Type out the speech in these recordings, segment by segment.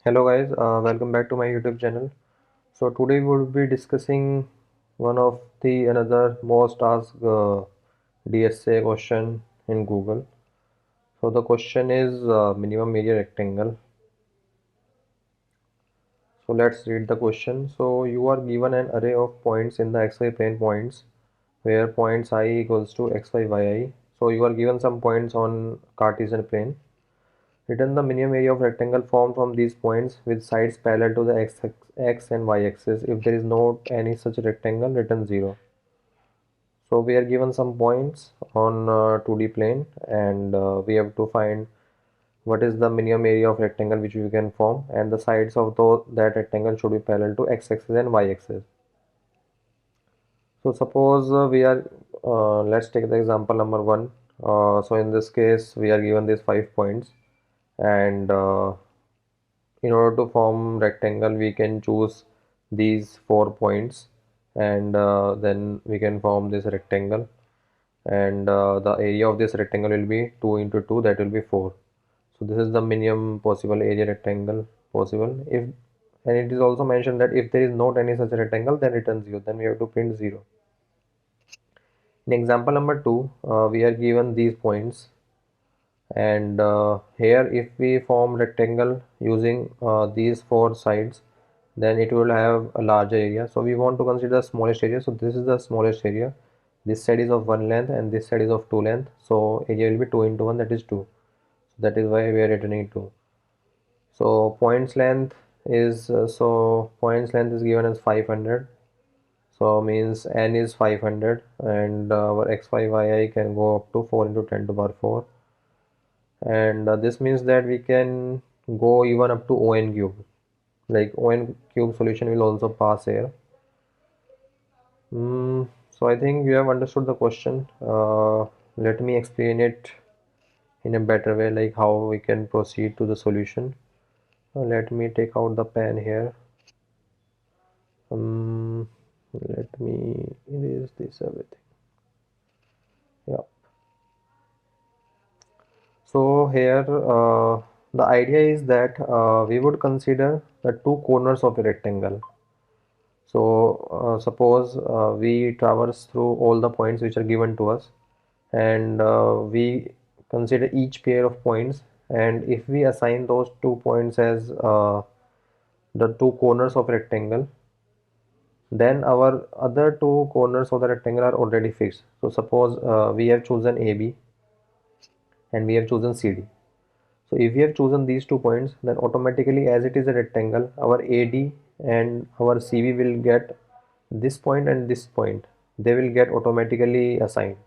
Hello guys, welcome back to my YouTube channel. So today we will be discussing one of the another most asked DSA question in Google. So the question is minimum area rectangle. So let's read the question. So you are given an array of points in the xy plane points where points I equals to xy yi. So you are given some points on Cartesian plane. Return the minimum area of rectangle formed from these points with sides parallel to the x and y axis. If there is not any such rectangle, return 0. So we are given some points on 2D plane and we have to find what is the minimum area of rectangle which we can form, and the sides of that rectangle should be parallel to x axis and y axis. So suppose let's take the example number 1. So in this case we are given these 5 points, and in order to form rectangle we can choose these 4 points, and then we can form this rectangle, and the area of this rectangle will be 2 into 2, that will be 4. So this is the minimum possible area rectangle possible. If and it is also mentioned that if there is not any such rectangle, then return 0, then we have to print 0. In example number 2, we are given these points, and here if we form rectangle using these 4 sides, then it will have a larger area. So we want to consider the smallest area. So this is the smallest area. This side is of 1 length and this side is of 2 length. So area will be 2 into 1, that is 2. So that is why we are returning 2. So points length is given as 500. So means n is 500, and our xy yi can go up to 4 into 10 to the power 4, and this means that we can go even up to on cube, like on cube solution will also pass here. So I think you have understood the question. Let me explain it in a better way, like how we can proceed to the solution. Let me take out the pen here. Let me erase this everything. Yeah. So here the idea is that we would consider the two corners of a rectangle. So suppose we traverse through all the points which are given to us, and we consider each pair of points, and if we assign those 2 points as the two corners of rectangle, then our other two corners of the rectangle are already fixed. So suppose we have chosen AB and we have chosen CD. So if we have chosen these 2 points, then automatically, as it is a rectangle, our AD and our CB will get this point and this point. They will get automatically assigned.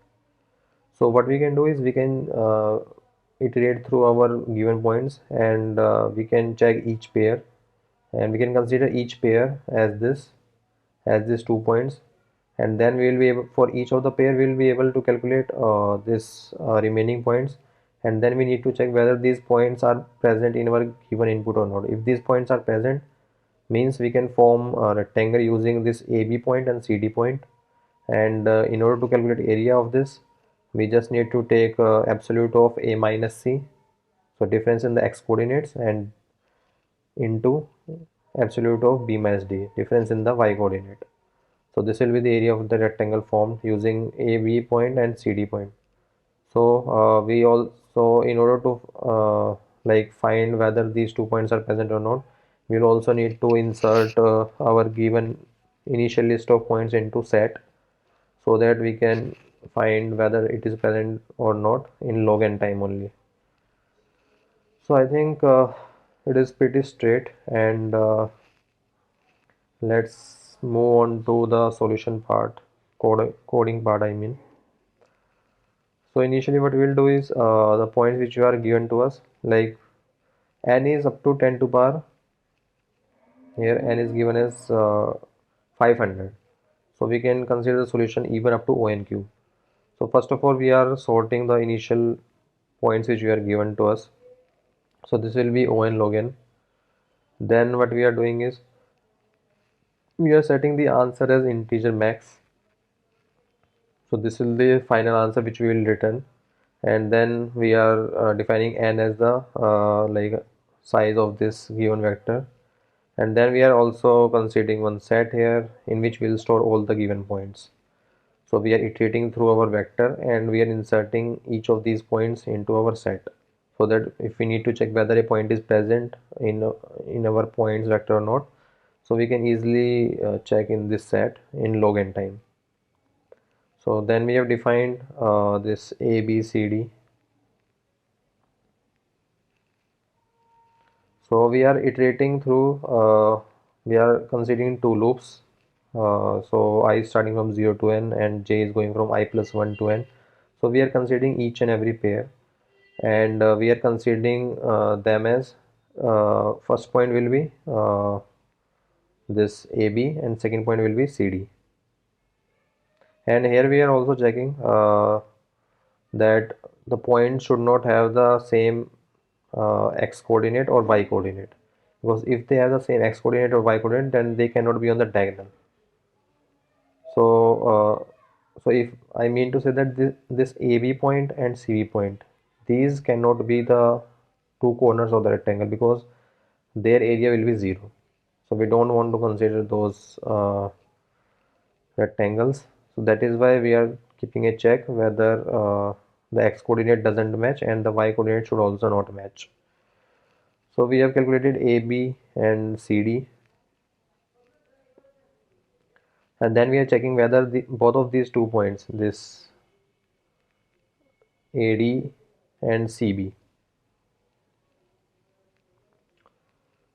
So what we can do is we can iterate through our given points, and we can check each pair, and we can consider each pair as these 2 points, and then we will be able, for each of the pair we will be able to calculate this remaining points, and then we need to check whether these points are present in our given input or not. If these points are present, means we can form a rectangle using this AB point and CD point, and in order to calculate area of this, we just need to take absolute of A minus C, so difference in the x coordinates, and into absolute of B minus D, difference in the y coordinate. So this will be the area of the rectangle formed using AB point and CD point. So we also, in order to like find whether these 2 points are present or not, we'll also need to insert our given initial list of points into set, so that we can find whether it is present or not in log n time only. So I think it is pretty straight, and let's move on to the solution part, coding part I mean. So initially what we will do is the points which are given to us, like n is up to 10 to power, here n is given as 500. So we can consider the solution even up to on cube. So first of all we are sorting the initial points which we are given to us. So this will be on log n. Then what we are doing is we are setting the answer as integer max. So this will be the final answer which we will return, and then we are defining n as the like size of this given vector. And then we are also considering one set here in which we'll store all the given points. So we are iterating through our vector and we are inserting each of these points into our set, so that if we need to check whether a point is present in our points vector or not, so we can easily check in this set in log n time. So then we have defined this a b c d. So we are iterating through, we are considering two loops. So I is starting from 0 to n and j is going from I plus 1 to n. So we are considering each and every pair, and we are considering them as, first point will be this AB and second point will be CD. And here we are also checking that the point should not have the same x coordinate or y coordinate, because if they have the same x coordinate or y coordinate, then they cannot be on the diagonal. So if I mean to say that this AB point and CB point, these cannot be the two corners of the rectangle, because their area will be 0. So we don't want to consider those rectangles. So that is why we are keeping a check whether the x coordinate doesn't match and the y coordinate should also not match. So we have calculated AB and CD, and then we are checking whether both of these 2 points, this AD and CB,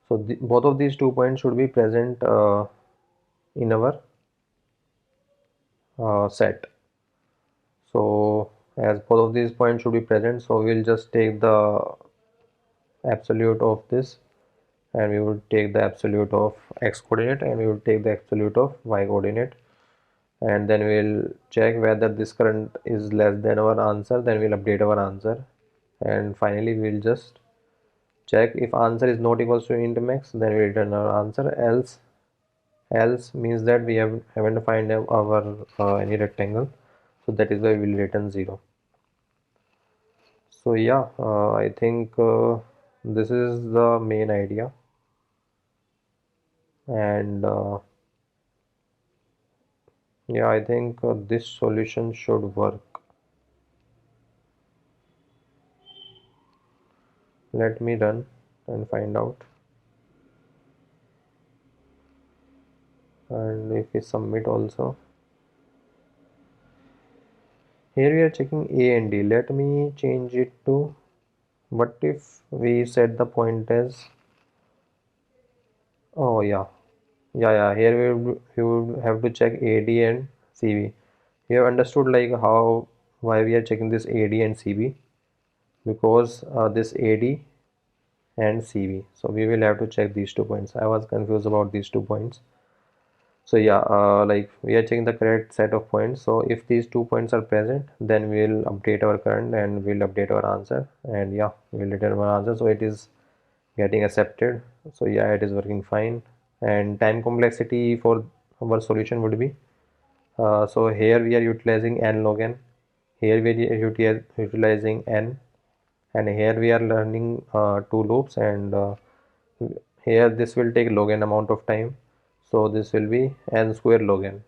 so both of these 2 points should be present in our set. So as both of these points should be present, so we'll just take the absolute of this, and we will take the absolute of x coordinate, and we will take the absolute of y coordinate, and then we'll check whether this current is less than our answer, then we'll update our answer, and finally we'll just check if answer is not equals to int max, then we return our answer. Else means that we haven't find our any rectangle, so that is why we'll return 0. So yeah, I think this is the main idea, and yeah, I think this solution should work. Let me run and find out. And if we submit also, here we are checking A and D. Let me change it to, what if we set the point as, oh yeah, here we would have to check AD and CB. You have understood like how, why we are checking this AD and CB, because this AD and CB, so we will have to check these 2 points. I was confused about these 2 points. So yeah, like we are checking the correct set of points. So if these 2 points are present, then we'll update our current and we'll update our answer, and yeah, we'll return our answer. So it is getting accepted. So yeah, it is working fine. And time complexity for our solution would be, so here we are utilizing n log n, here we are utilizing n, and here we are learning two loops, and here this will take log n amount of time, so this will be n square log n.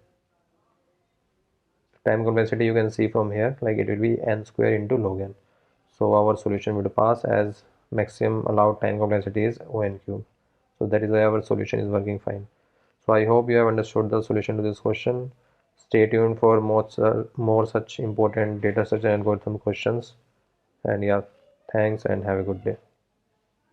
Time complexity you can see from here, like it will be n square into log n. So our solution would pass, as maximum allowed time complexity is O(n) cube. So that is why our solution is working fine. So I hope you have understood the solution to this question. Stay tuned for more such important data structure algorithm questions. And yeah, thanks and have a good day.